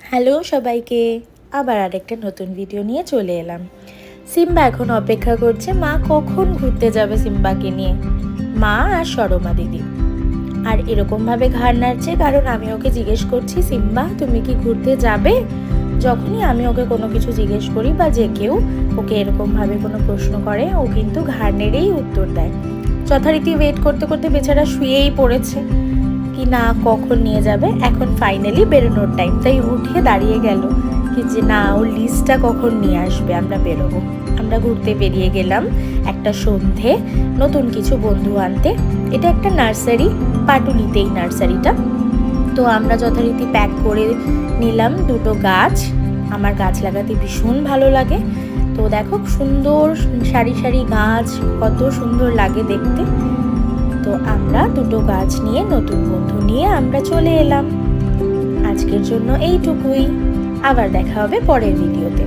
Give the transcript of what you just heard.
Hello সবাইকে, আবার আরেকটা নতুন ভিডিও নিয়ে চলে এলাম। সিম্বা এখন অপেক্ষা করছে মা কখন ঘুরতে যাবে সিম্বাকে নিয়ে, মা আর সরমা দিদি। আর এরকমভাবে ঘাড় নাড়ছে কারণ আমি ওকে জিজ্ঞেস করছি, সিম্বা তুমি কি ঘুরতে যাবে? যখনই আমি ওকে কোনো কিছু জিজ্ঞেস করি বা যে কেউ ওকে এরকমভাবে কোনো প্রশ্ন করে, ও কিন্তু ঘাড় নেড়েই উত্তর দেয়। যথারীতি ওয়েট করতে করতে বেচারা শুয়েই পড়েছে কি না কখন নিয়ে যাবে। এখন ফাইনালি বেরোনোর টাইম, তাই উঠে দাঁড়িয়ে গেল কি যে না, ওর লিস্টটা কখন নিয়ে আসবে, আমরা বেরোবো। আমরা ঘুরতে বেরিয়ে গেলাম একটা সন্ধে, নতুন কিছু বন্ধু আনতে। এটা একটা নার্সারি, পাটুলিতেই নার্সারিটা। তো আমরা যথারীতি প্যাক করে নিলাম দুটো গাছ। আমার গাছ লাগাতে ভীষণ ভালো লাগে। তো দেখো সুন্দর সারি সারি গাছ, কত সুন্দর লাগে দেখতে। তো আমরা দুটো গাছ নিয়ে, নতুন বন্ধু নিয়ে আমরা চলে এলাম। আজকের জন্য এইটুকুই, আবার দেখা হবে পরের ভিডিওতে।